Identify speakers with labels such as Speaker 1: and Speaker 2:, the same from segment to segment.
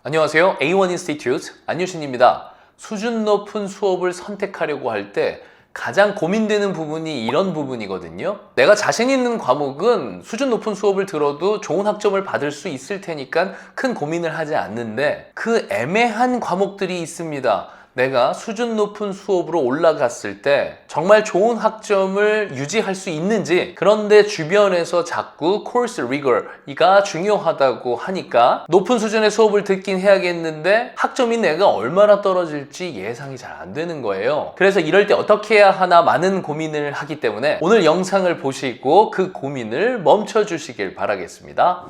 Speaker 1: 안녕하세요. A1 Institute 안유신입니다. 수준 높은 수업을 선택하려고 할 때 가장 고민되는 부분이 이런 부분이거든요. 내가 자신 있는 과목은 수준 높은 수업을 들어도 좋은 학점을 받을 수 있을 테니까 큰 고민을 하지 않는데 그 애매한 과목들이 있습니다. 내가 수준 높은 수업으로 올라갔을 때 정말 좋은 학점을 유지할 수 있는지, 그런데 주변에서 자꾸 코र्스 리거가 중요하다고 하니까 높은 수준의 수업을 듣긴 해야겠는데 학점이 내가 얼마나 떨어질지 예상이 잘 안 되는 거예요. 그래서 이럴 때 어떻게 해야 하나 많은 고민을 하기 때문에 오늘 영상을 보시고 그 고민을 멈춰 주시길 바라겠습니다.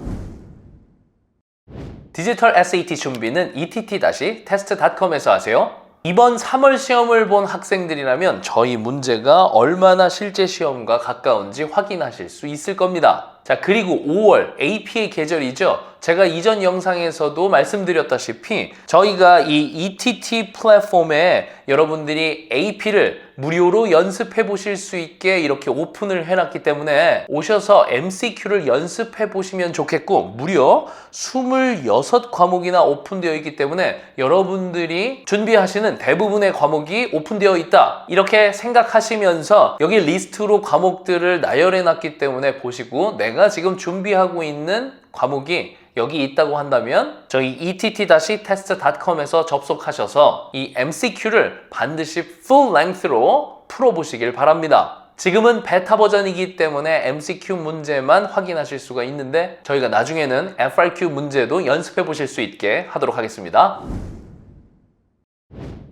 Speaker 1: 디지털 SAT 준비는 ett-test.com에서 하세요. 이번 3월 시험을 본 학생들이라면 저희 문제가 얼마나 실제 시험과 가까운지 확인하실 수 있을 겁니다. 자, 그리고 5월 AP의 계절이죠. 제가 이전 영상에서도 말씀드렸다시피 저희가 이 ETT 플랫폼에 여러분들이 AP를 무료로 연습해 보실 수 있게 이렇게 오픈을 해놨기 때문에 오셔서 MCQ를 연습해 보시면 좋겠고, 무려 26과목이나 오픈되어 있기 때문에 여러분들이 준비하시는 대부분의 과목이 오픈되어 있다, 이렇게 생각하시면서 여기 리스트로 과목들을 나열해 놨기 때문에 보시고 내가 지금 준비하고 있는 과목이 여기 있다고 한다면 저희 ett-test.com에서 접속하셔서 이 MCQ를 반드시 full length로 풀어보시길 바랍니다. 지금은 베타 버전이기 때문에 MCQ 문제만 확인하실 수가 있는데 저희가 나중에는 FRQ 문제도 연습해 보실 수 있게 하도록 하겠습니다.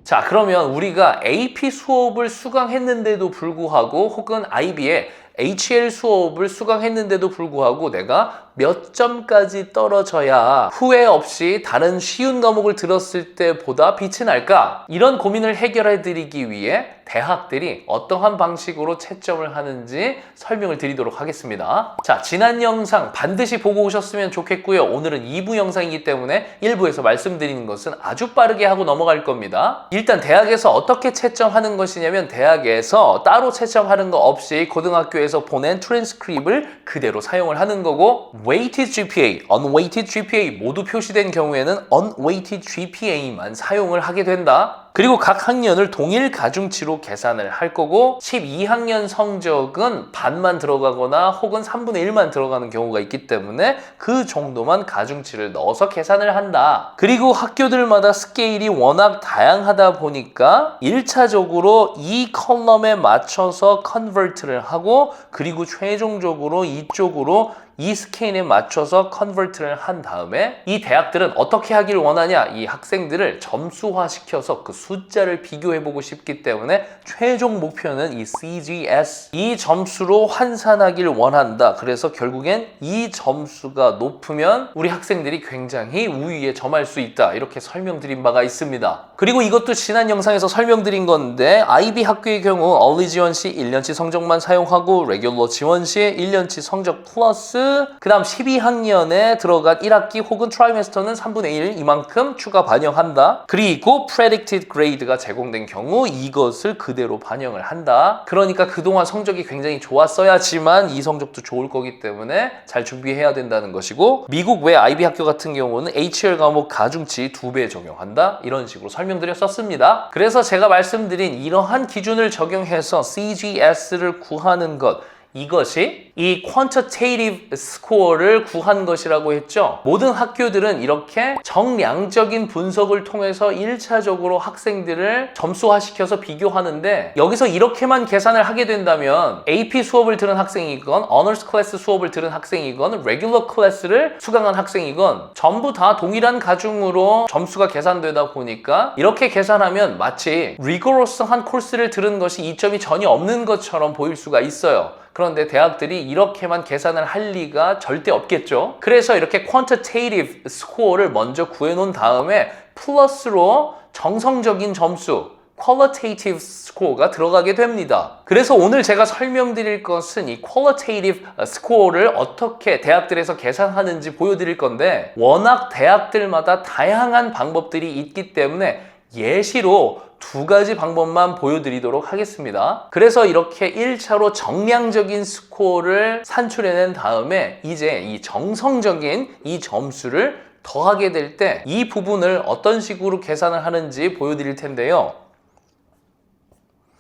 Speaker 1: 자, 그러면 우리가 AP 수업을 수강했는데도 불구하고 혹은 IB의 HL 수업을 수강했는데도 불구하고 내가 몇 점까지 떨어져야 후회 없이 다른 쉬운 과목을 들었을 때보다 빛이 날까? 이런 고민을 해결해 드리기 위해 대학들이 어떠한 방식으로 채점을 하는지 설명을 드리도록 하겠습니다. 자, 지난 영상 반드시 보고 오셨으면 좋겠고요. 오늘은 2부 영상이기 때문에 1부에서 말씀드리는 것은 아주 빠르게 하고 넘어갈 겁니다. 일단 대학에서 어떻게 채점하는 것이냐면 대학에서 따로 채점하는 거 없이 고등학교에서 보낸 트랜스크립을 그대로 사용을 하는 거고, weighted GPA, unweighted GPA 모두 표시된 경우에는 unweighted GPA만 사용을 하게 된다. 그리고 각 학년을 동일 가중치로 계산을 할 거고 12학년 성적은 반만 들어가거나 혹은 3분의 1만 들어가는 경우가 있기 때문에 그 정도만 가중치를 넣어서 계산을 한다. 그리고 학교들마다 스케일이 워낙 다양하다 보니까 1차적으로 이 컬럼에 맞춰서 컨버트를 하고 그리고 최종적으로 이쪽으로 이 스케일에 맞춰서 컨버트를 한 다음에 이 대학들은 어떻게 하길 원하냐, 이 학생들을 점수화시켜서 그 숫자를 비교해보고 싶기 때문에 최종 목표는 이 CGS, 이 점수로 환산하길 원한다. 그래서 결국엔 이 점수가 높으면 우리 학생들이 굉장히 우위에 점할 수 있다, 이렇게 설명드린 바가 있습니다. 그리고 이것도 지난 영상에서 설명드린 건데 IB 학교의 경우 얼리 지원 시 1년치 성적만 사용하고 레귤러 지원 시 1년치 성적 플러스 그 다음 12학년에 들어간 1학기 혹은 트라이메스터는 3분의 1 이만큼 추가 반영한다. 그리고 predicted grade가 제공된 경우 이것을 그대로 반영을 한다. 그러니까 그동안 성적이 굉장히 좋았어야지만 이 성적도 좋을 거기 때문에 잘 준비해야 된다는 것이고, 미국 외 IB 학교 같은 경우는 HL 과목 가중치 2배 적용한다, 이런 식으로 설명드렸었습니다. 그래서 제가 말씀드린 이러한 기준을 적용해서 CGS를 구하는 것, 이것이 이 quantitative score를 구한 것이라고 했죠. 모든 학교들은 이렇게 정량적인 분석을 통해서 1차적으로 학생들을 점수화시켜서 비교하는데, 여기서 이렇게만 계산을 하게 된다면 AP 수업을 들은 학생이건 Honors 클래스 수업을 들은 학생이건 Regular 클래스를 수강한 학생이건 전부 다 동일한 가중으로 점수가 계산되다 보니까 이렇게 계산하면 마치 리거러스한 코스를 들은 것이 이점이 전혀 없는 것처럼 보일 수가 있어요. 그런데 대학들이 이렇게만 계산을 할 리가 절대 없겠죠. 그래서 이렇게 quantitative score를 먼저 구해놓은 다음에 플러스로 정성적인 점수, qualitative score가 들어가게 됩니다. 그래서 오늘 제가 설명드릴 것은 이 qualitative score를 어떻게 대학들에서 계산하는지 보여드릴 건데, 워낙 대학들마다 다양한 방법들이 있기 때문에 예시로 2가지 방법만 보여드리도록 하겠습니다. 그래서 이렇게 1차로 정량적인 스코어를 산출해낸 다음에 이제 이 정성적인 이 점수를 더하게 될 때 이 부분을 어떤 식으로 계산을 하는지 보여드릴 텐데요.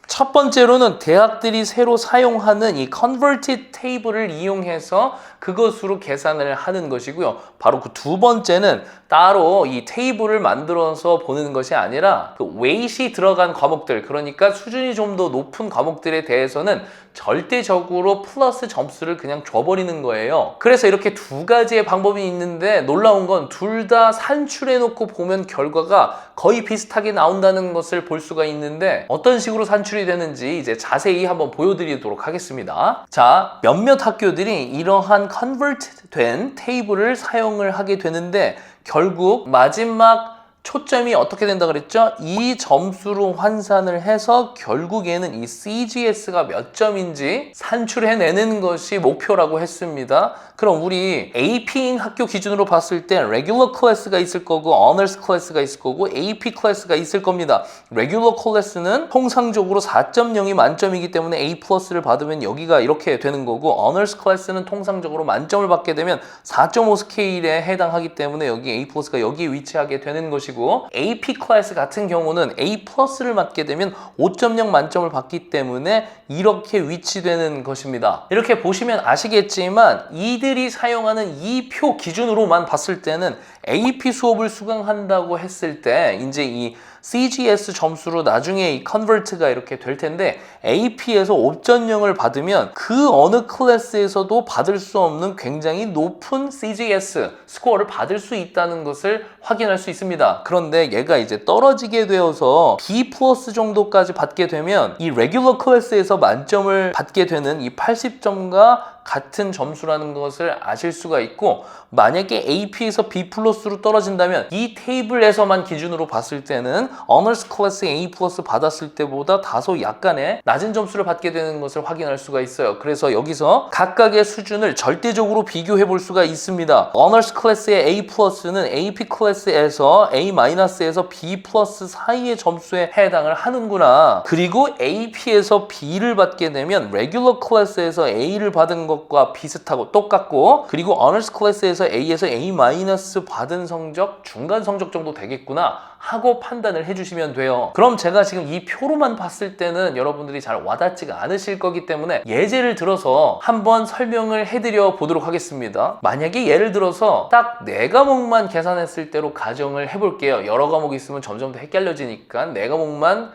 Speaker 1: 첫 번째로는 대학들이 새로 사용하는 이 converted table을 이용해서 그것으로 계산을 하는 것이고요. 바로 그 두 번째는 따로 이 테이블을 만들어서 보는 것이 아니라 그 weight이 들어간 과목들, 그러니까 수준이 좀 더 높은 과목들에 대해서는 절대적으로 플러스 점수를 그냥 줘버리는 거예요. 그래서 이렇게 두 가지의 방법이 있는데 놀라운 건 둘 다 산출해 놓고 보면 결과가 거의 비슷하게 나온다는 것을 볼 수가 있는데 어떤 식으로 산출이 되는지 이제 자세히 한번 보여드리도록 하겠습니다. 자, 몇몇 학교들이 이러한 컨버트 된 테이블을 사용을 하게 되는데 결국 마지막 초점이 어떻게 된다 그랬죠? 이 점수로 환산을 해서 결국에는 이 CGS가 몇 점인지 산출해내는 것이 목표라고 했습니다. 그럼 우리 AP인 학교 기준으로 봤을 때 Regular 클래스가 있을 거고 Honors 클래스가 있을 거고 AP 클래스가 있을 겁니다. Regular 클래스는 통상적으로 4.0이 만점이기 때문에 A 플러스를 받으면 여기가 이렇게 되는 거고 Honors 클래스는 통상적으로 만점을 받게 되면 4.5 스케일에 해당하기 때문에 여기 A 플러스가 여기에 위치하게 되는 것이고 AP 클래스 같은 경우는 A 플러스를 맞게 되면 5.0 만점을 받기 때문에 이렇게 위치되는 것입니다. 이렇게 보시면 아시겠지만 이들이 사용하는 이 표 기준으로만 봤을 때는 AP 수업을 수강한다고 했을 때 이제 이 CGS 점수로 나중에 이 컨버트가 이렇게 될 텐데 AP에서 5.0을 받으면 그 어느 클래스에서도 받을 수 없는 굉장히 높은 CGS 스코어를 받을 수 있다는 것을 확인할 수 있습니다. 그런데 얘가 이제 떨어지게 되어서 B 플러스 정도까지 받게 되면 이 레귤러 클래스에서 만점을 받게 되는 이 80점과 같은 점수라는 것을 아실 수가 있고 만약에 AP에서 B 플러스로 떨어진다면 이 테이블에서만 기준으로 봤을 때는 Honors 클래스 A 플러스 받았을 때보다 다소 약간의 낮은 점수를 받게 되는 것을 확인할 수가 있어요. 그래서 여기서 각각의 수준을 절대적으로 비교해 볼 수가 있습니다. Honors 클래스의 A 플러스는 AP 클래스에서 A 마이너스에서 B 플러스 사이의 점수에 해당을 하는구나. 그리고 AP에서 B를 받게 되면 Regular 클래스에서 A를 받은 것과 비슷하고 똑같고 그리고 Honors 클래스에서 A에서 A 마이너스 받은 성적 중간 성적 정도 되겠구나 하고 판단을 해주시면 돼요. 그럼 제가 지금 이 표로만 봤을 때는 여러분들이 잘 와닿지가 않으실 거기 때문에 예제를 들어서 한번 설명을 해드려 보도록 하겠습니다. 만약에 예를 들어서 딱 4과목만 계산했을 때로 가정을 해볼게요. 여러 과목이 있으면 점점 더 헷갈려지니까 4과목만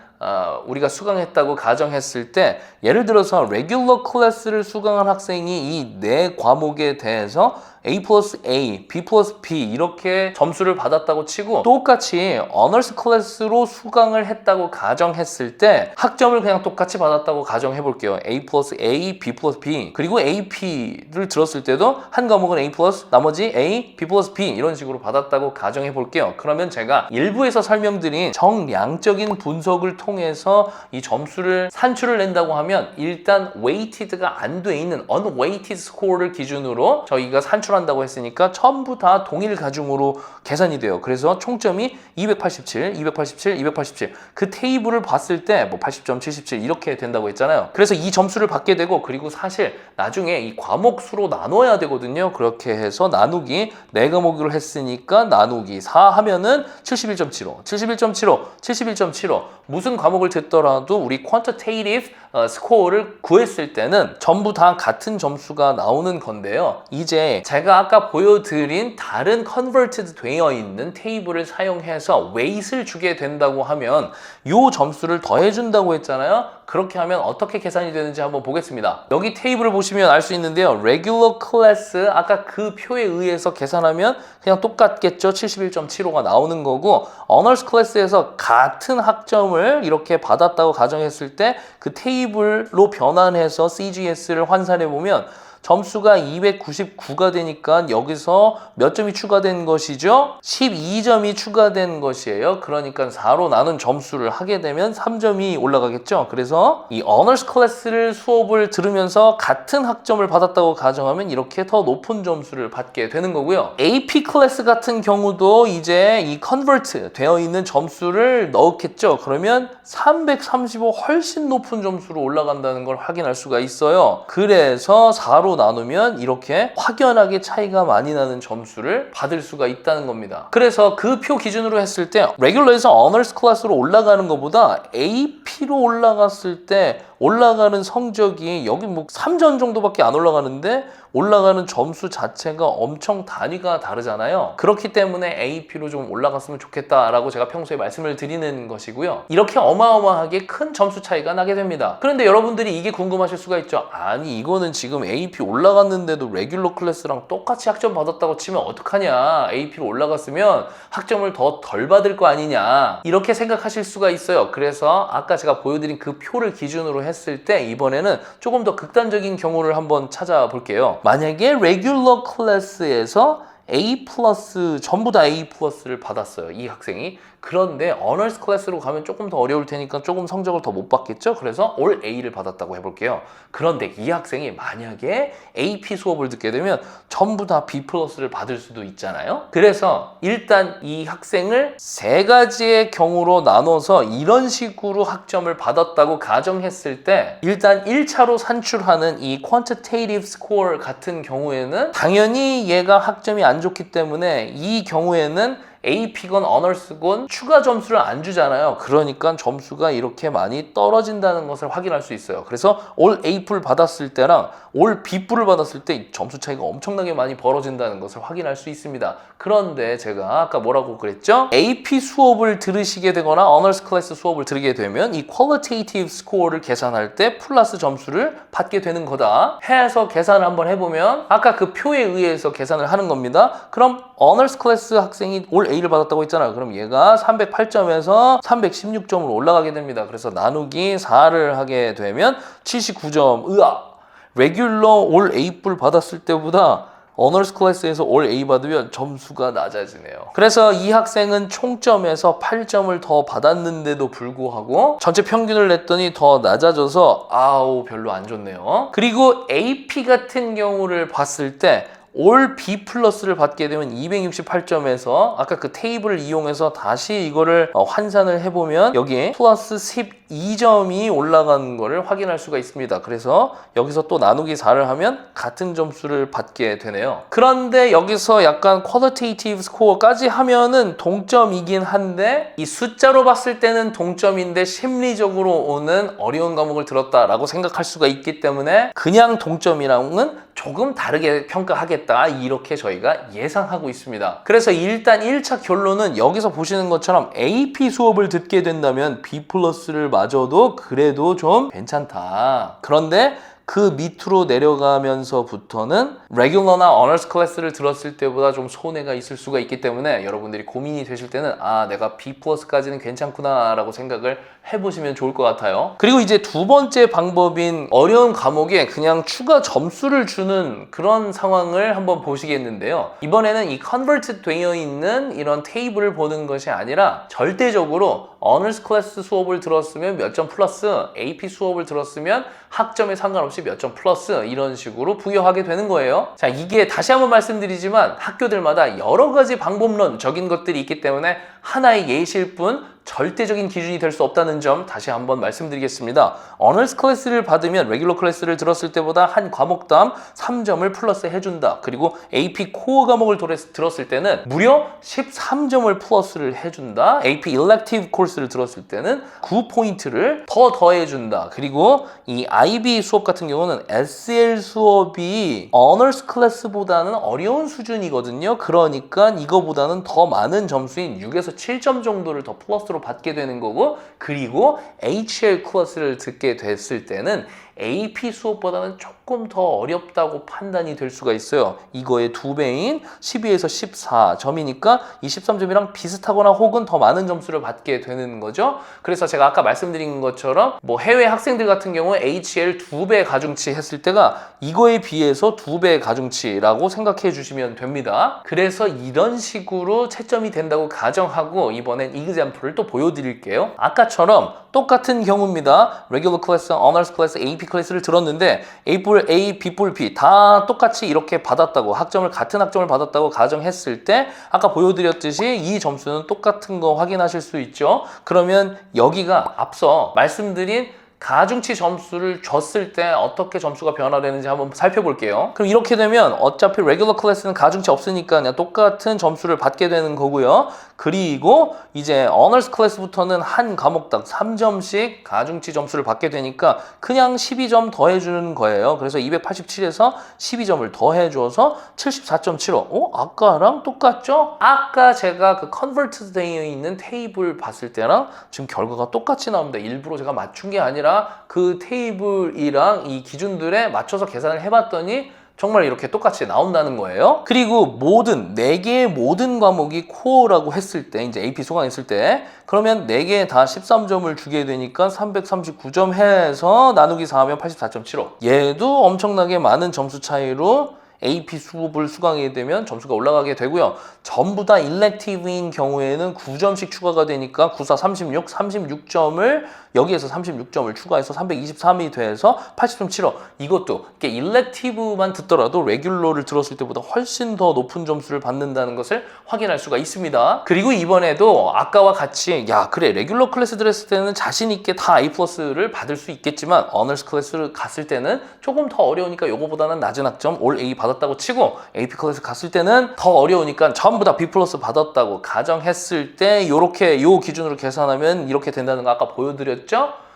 Speaker 1: 우리가 수강했다고 가정했을 때 예를 들어서 레귤러 클래스를 수강한 학생이 이 4과목에 대해서 A 플러스 A, B 플러스 B 이렇게 점수를 받았다고 치고 똑같이 Honors 클래스로 수강을 했다고 가정했을 때 학점을 그냥 똑같이 받았다고 가정해 볼게요. A 플러스 A, B 플러스 B 그리고 AP를 들었을 때도 한 과목은 A 플러스 나머지 A, B 플러스 B 이런 식으로 받았다고 가정해 볼게요. 그러면 제가 일부에서 설명드린 정량적인 분석을 통해서 이 점수를 산출을 낸다고 하면 일단 weighted가 안 돼 있는 unweighted 스코어를 기준으로 저희가 산출한다고 했으니까 전부 다 동일 가중으로 계산이 돼요. 그래서 총점이 287, 287, 287 그 테이블을 봤을 때 뭐 80점, 77 이렇게 된다고 했잖아요. 그래서 이 점수를 받게 되고 그리고 사실 나중에 이 과목 수로 나눠야 되거든요. 그렇게 해서 나누기 4과목으로 했으니까 나누기 4 하면은 71.75, 71.75, 71.75 무슨 과목을 듣더라도 우리 quantitative 스코어를 구했을 때는 전부 다 같은 점수가 나오는 건데요. 이제 제가 아까 보여드린 다른 converted 되어 있는 테이블을 사용해서 weight을 주게 된다고 하면 이 점수를 더해준다고 했잖아요. 그렇게 하면 어떻게 계산이 되는지 한번 보겠습니다. 여기 테이블을 보시면 알 수 있는데요. Regular class 아까 그 표에 의해서 계산하면 그냥 똑같겠죠. 71.75가 나오는 거고 Honors class에서 같은 학점을 이렇게 받았다고 가정했을 때 그 테이블로 변환해서 CGS를 환산해 보면 점수가 299가 되니까 여기서 몇 점이 추가된 것이죠? 12점이 추가된 것이에요. 그러니까 4로 나눈 점수를 하게 되면 3점이 올라가겠죠. 그래서 이 Honors 클래스를 수업을 들으면서 같은 학점을 받았다고 가정하면 이렇게 더 높은 점수를 받게 되는 거고요. AP 클래스 같은 경우도 이제 이 컨버트 되어 있는 점수를 넣겠죠. 그러면 335 훨씬 높은 점수로 올라간다는 걸 확인할 수가 있어요. 그래서 4로 R로 나누면 이렇게 확연하게 차이가 많이 나는 점수를 받을 수가 있다는 겁니다. 그래서 그 표 기준으로 했을 때 레귤러에서 어너스 클래스로 올라가는 것보다 AP로 올라갔을 때 올라가는 성적이 여기 뭐 3점 정도밖에 안 올라가는데 올라가는 점수 자체가 엄청 단위가 다르잖아요. 그렇기 때문에 AP로 좀 올라갔으면 좋겠다라고 제가 평소에 말씀을 드리는 것이고요. 이렇게 어마어마하게 큰 점수 차이가 나게 됩니다. 그런데 여러분들이 이게 궁금하실 수가 있죠. 아니 이거는 지금 AP 올라갔는데도 레귤러 클래스랑 똑같이 학점 받았다고 치면 어떡하냐. AP로 올라갔으면 학점을 더 덜 받을 거 아니냐. 이렇게 생각하실 수가 있어요. 그래서 아까 제가 보여드린 그 표를 기준으로 했을 때 이번에는 조금 더 극단적인 경우를 한번 찾아볼게요. 만약에 레귤러 클래스에서 A 플러스 전부 다 A 플러스를 받았어요. 이 학생이. 그런데 어너스 클래스로 가면 조금 더 어려울 테니까 조금 성적을 더 못 받겠죠? 그래서 올 A를 받았다고 해볼게요. 그런데 이 학생이 만약에 AP 수업을 듣게 되면 전부 다 B 플러스를 받을 수도 있잖아요? 그래서 일단 이 학생을 세 가지의 경우로 나눠서 이런 식으로 학점을 받았다고 가정했을 때 일단 1차로 산출하는 이 quantitative score 같은 경우에는 당연히 얘가 학점이 안 좋기 때문에 이 경우에는 AP건 어너스건 추가 점수를 안 주잖아요. 그러니까 점수가 이렇게 많이 떨어진다는 것을 확인할 수 있어요. 그래서 올 A뿔 받았을 때랑 올 B뿔을 받았을 때 점수 차이가 엄청나게 많이 벌어진다는 것을 확인할 수 있습니다. 그런데 제가 아까 뭐라고 그랬죠? AP 수업을 들으시게 되거나 어너스 클래스 수업을 들으게 되면 이 qualitative score를 계산할 때 플러스 점수를 받게 되는 거다 해서 계산을 한번 해보면 아까 그 표에 의해서 계산을 하는 겁니다. 그럼 어너스 클래스 학생이 올 A를 받았다고 했잖아요. 그럼 얘가 308점에서 316점으로 올라가게 됩니다. 그래서 나누기 4를 하게 되면 79점. 으악! 레귤러 올 A뿔 받았을 때보다 어너스 클래스에서 올 A 받으면 점수가 낮아지네요. 그래서 이 학생은 총점에서 8점을 더 받았는데도 불구하고 전체 평균을 냈더니 더 낮아져서 아우 별로 안 좋네요. 그리고 AP 같은 경우를 봤을 때 올 B 플러스를 받게 되면 268점에서 아까 그 테이블을 이용해서 다시 이거를 환산을 해보면 여기에 플러스 12점이 올라가는 거를 확인할 수가 있습니다. 그래서 여기서 또 나누기 4를 하면 같은 점수를 받게 되네요. 그런데 여기서 약간 qualitative score까지 하면은 동점이긴 한데 이 숫자로 봤을 때는 동점인데 심리적으로 오는 어려운 과목을 들었다라고 생각할 수가 있기 때문에 그냥 동점이랑은 조금 다르게 평가하겠다 이렇게 저희가 예상하고 있습니다. 그래서 일단 1차 결론은 여기서 보시는 것처럼 AP 수업을 듣게 된다면 B 플러스를 맞아도 그래도 좀 괜찮다. 그런데 그 밑으로 내려가면서부터는 레귤러나 어너스 클래스를 들었을 때보다 좀 손해가 있을 수가 있기 때문에 여러분들이 고민이 되실 때는 아 내가 B 플러스까지는 괜찮구나 라고 생각을 해보시면 좋을 것 같아요. 그리고 이제 두 번째 방법인 어려운 과목에 그냥 추가 점수를 주는 그런 상황을 한번 보시겠는데요. 이번에는 이 컨버트 되어 있는 이런 테이블을 보는 것이 아니라 절대적으로 어너스 클래스 수업을 들었으면 몇 점 플러스, AP 수업을 들었으면 학점에 상관없이 몇 점 플러스 이런 식으로 부여하게 되는 거예요. 자, 이게 다시 한번 말씀드리지만 학교들마다 여러 가지 방법론적인 것들이 있기 때문에 하나의 예시일 뿐 절대적인 기준이 될 수 없다는 점 다시 한번 말씀드리겠습니다. 어너스 클래스를 받으면 레귤러 클래스를 들었을 때보다 한 과목당 3점을 플러스 해준다. 그리고 AP 코어 과목을 들었을 때는 무려 13점을 플러스를 해준다. AP 일렉티브 코र्스를 들었을 때는 9포인트를 더 더해준다. 그리고 이 IB 수업 같은 경우는 SL 수업이 어너스 클래스보다는 어려운 수준이거든요. 그러니까 이거보다는 더 많은 점수인 6에서 7점 정도를 더 플러스로 받게 되는 거고 그리고 HL 클래스를 듣게 됐을 때는 AP 수업보다는 조금 더 어렵다고 판단이 될 수가 있어요. 이거의 2배인 12에서 14점이니까 이 13점이랑 비슷하거나 혹은 더 많은 점수를 받게 되는 거죠. 그래서 제가 아까 말씀드린 것처럼 뭐 해외 학생들 같은 경우에 HL 2배 가중치 했을 때가 이거에 비해서 2배 가중치라고 생각해 주시면 됩니다. 그래서 이런 식으로 채점이 된다고 가정하고 이번엔 이그젬플을 또 보여드릴게요. 아까처럼 똑같은 경우입니다. 레귤러 클래스, 어너스 클래스, AP 클래스를 들었는데 A뿔 A, B뿔 B 다 똑같이 이렇게 받았다고 같은 학점을 받았다고 가정했을 때 아까 보여드렸듯이 이 점수는 똑같은 거 확인하실 수 있죠. 그러면 여기가 앞서 말씀드린 가중치 점수를 줬을 때 어떻게 점수가 변화되는지 한번 살펴볼게요. 그럼 이렇게 되면 어차피 레귤러 클래스는 가중치 없으니까 그냥 똑같은 점수를 받게 되는 거고요. 그리고 이제 어너스 클래스부터는 한 과목당 3점씩 가중치 점수를 받게 되니까 그냥 12점 더해주는 거예요. 그래서 287에서 12점을 더해줘서 74.75. 아까랑 똑같죠? 아까 제가 그 컨버트 되어 있는 테이블 봤을 때랑 지금 결과가 똑같이 나옵니다. 일부러 제가 맞춘 게 아니라 그 테이블이랑 이 기준들에 맞춰서 계산을 해봤더니 정말 이렇게 똑같이 나온다는 거예요. 그리고 모든 4개의 모든 과목이 코어라고 했을 때, 이제 AP 수강했을 때, 그러면 4개 다 13점을 주게 되니까 339점 해서 나누기 4하면 84.75. 얘도 엄청나게 많은 점수 차이로 AP 수업을 수강하게 되면 점수가 올라가게 되고요. 전부 다 일렉티브인 경우에는 9점씩 추가가 되니까 94, 36, 36점을 여기에서 36점을 추가해서 323이 돼서 80.75. 이것도 이게 일렉티브만 듣더라도 레귤러를 들었을 때보다 훨씬 더 높은 점수를 받는다는 것을 확인할 수가 있습니다. 그리고 이번에도 아까와 같이 야 그래 레귤러 클래스 들었을 때는 자신 있게 다 A+를 받을 수 있겠지만 어너스 클래스를 갔을 때는 조금 더 어려우니까 요거보다는 낮은 학점 올 A 받았다고 치고 AP 클래스 갔을 때는 더 어려우니까 전부 다 B+ 받았다고 가정했을 때 요렇게 요 기준으로 계산하면 이렇게 된다는 거 아까 보여드렸죠?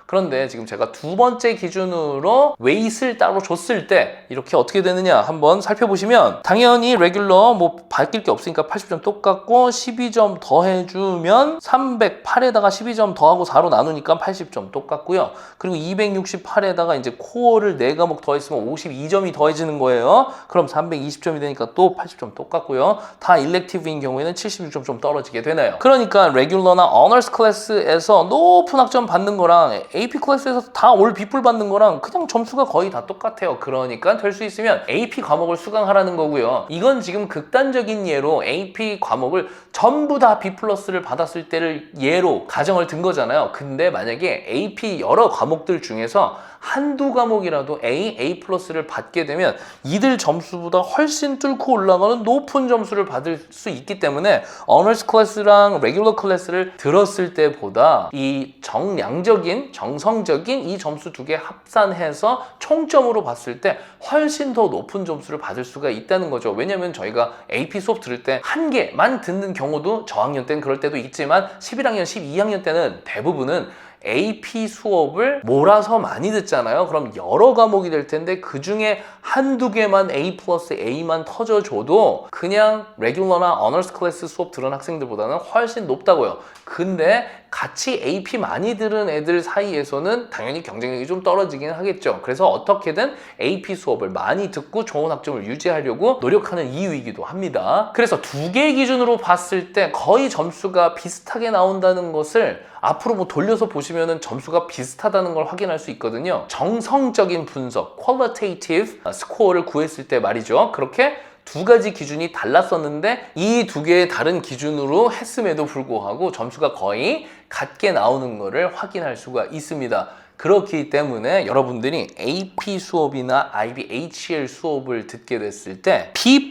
Speaker 1: 그런데 지금 제가 두 번째 기준으로 웨이트를 따로 줬을 때 이렇게 어떻게 되느냐 한번 살펴보시면 당연히 레귤러 뭐 바뀔 게 없으니까 80점 똑같고 12점 더해주면 308에다가 12점 더하고 4로 나누니까 80점 똑같고요. 그리고 268에다가 이제 코어를 4과목 더했으면 52점이 더해지는 거예요. 그럼 320점이 되니까 또 80점 똑같고요. 다 일렉티브인 경우에는 76점 좀 떨어지게 되네요. 그러니까 레귤러나 어너스 클래스에서 높은 학점 받는 거랑 AP 클래스에서 다 올 B+ 받는 거랑 그냥 점수가 거의 다 똑같아요. 그러니까 될 수 있으면 AP 과목을 수강하라는 거고요. 이건 지금 극단적인 예로 AP 과목을 전부 다 B+를 받았을 때를 예로 가정을 든 거잖아요. 근데 만약에 AP 여러 과목들 중에서 한두 과목이라도 A+를 받게 되면 이들 점수보다 훨씬 뚫고 올라가는 높은 점수를 받을 수 있기 때문에 어너스 클래스랑 레귤러 클래스를 들었을 때보다 이 정성적인 이 점수 두 개 합산해서 총점으로 봤을 때 훨씬 더 높은 점수를 받을 수가 있다는 거죠. 왜냐면 저희가 AP 수업 들을 때 한 개만 듣는 경우도 저학년 때는 그럴 때도 있지만 11학년, 12학년 때는 대부분은 AP 수업을 몰아서 많이 듣잖아요. 그럼 여러 과목이 될 텐데 그 중에 한두 개만 A+A만 터져줘도 그냥 레귤러나 어너스 클래스 수업 들은 학생들보다는 훨씬 높다고요. 근데 같이 AP 많이 들은 애들 사이에서는 당연히 경쟁력이 좀 떨어지긴 하겠죠. 그래서 어떻게든 AP 수업을 많이 듣고 좋은 학점을 유지하려고 노력하는 이유이기도 합니다. 그래서 두 개 기준으로 봤을 때 거의 점수가 비슷하게 나온다는 것을 앞으로 뭐 돌려서 보시면은 점수가 비슷하다는 걸 확인할 수 있거든요. 정성적인 분석, qualitative 스코어를 구했을 때 말이죠. 그렇게 두 가지 기준이 달랐었는데 이 두 개의 다른 기준으로 했음에도 불구하고 점수가 거의 같게 나오는 것을 확인할 수가 있습니다. 그렇기 때문에 여러분들이 AP 수업이나 IB, HL 수업을 듣게 됐을 때 B+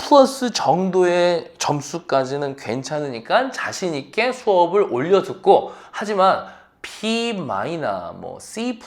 Speaker 1: 정도의 점수까지는 괜찮으니까 자신 있게 수업을 올려 듣고 하지만 B- 뭐 C+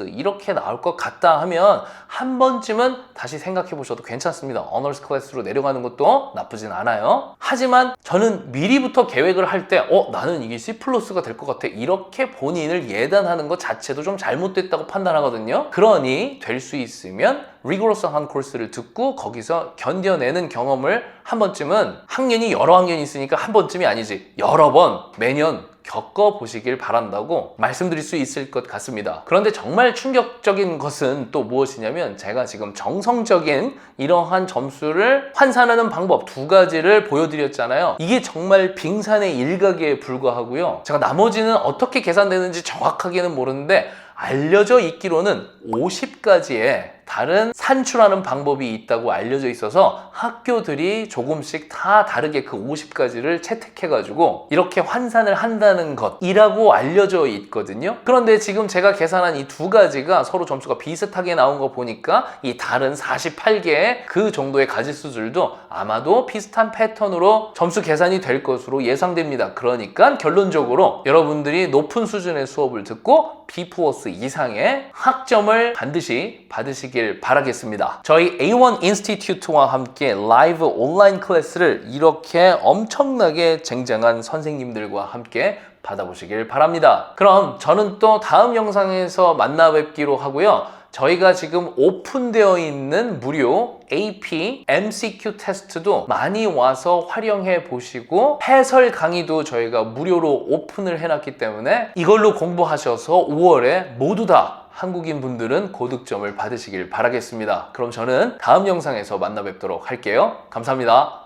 Speaker 1: 이렇게 나올 것 같다 하면 한 번쯤은 다시 생각해 보셔도 괜찮습니다. 어너스 클래스로 내려가는 것도 나쁘진 않아요. 하지만 저는 미리부터 계획을 할 때 나는 이게 C+가 될 것 같아 이렇게 본인을 예단하는 것 자체도 좀 잘못됐다고 판단하거든요. 그러니 될 수 있으면 리고러스한 코र्스를 듣고 거기서 견뎌내는 경험을 한 번쯤은 학년이 여러 학년이 있으니까 한 번쯤이 아니지 여러 번 매년 겪어보시길 바란다고 말씀드릴 수 있을 것 같습니다. 그런데 정말 충격적인 것은 또 무엇이냐면 제가 지금 정성적인 이러한 점수를 환산하는 방법 두 가지를 보여드렸잖아요. 이게 정말 빙산의 일각에 불과하고요. 제가 나머지는 어떻게 계산되는지 정확하게는 모르는데 알려져 있기로는 50가지의 다른 산출하는 방법이 있다고 알려져 있어서 학교들이 조금씩 다 다르게 그 50가지를 채택해가지고 이렇게 환산을 한다는 것이라고 알려져 있거든요. 그런데 지금 제가 계산한 이 두 가지가 서로 점수가 비슷하게 나온 거 보니까 이 다른 48개의 그 정도의 가지수들도 아마도 비슷한 패턴으로 점수 계산이 될 것으로 예상됩니다. 그러니까 결론적으로 여러분들이 높은 수준의 수업을 듣고 B+ 이상의 학점을 반드시 받으시길 바라겠습니다. 저희 A1 인스티튜트와 함께 라이브 온라인 클래스를 이렇게 엄청나게 쟁쟁한 선생님들과 함께 받아보시길 바랍니다. 그럼 저는 또 다음 영상에서 만나 뵙기로 하고요. 저희가 지금 오픈되어 있는 무료 AP MCQ 테스트도 많이 와서 활용해 보시고 해설 강의도 저희가 무료로 오픈을 해놨기 때문에 이걸로 공부하셔서 5월에 모두 다 한국인 분들은 고득점을 받으시길 바라겠습니다. 그럼 저는 다음 영상에서 만나 뵙도록 할게요. 감사합니다.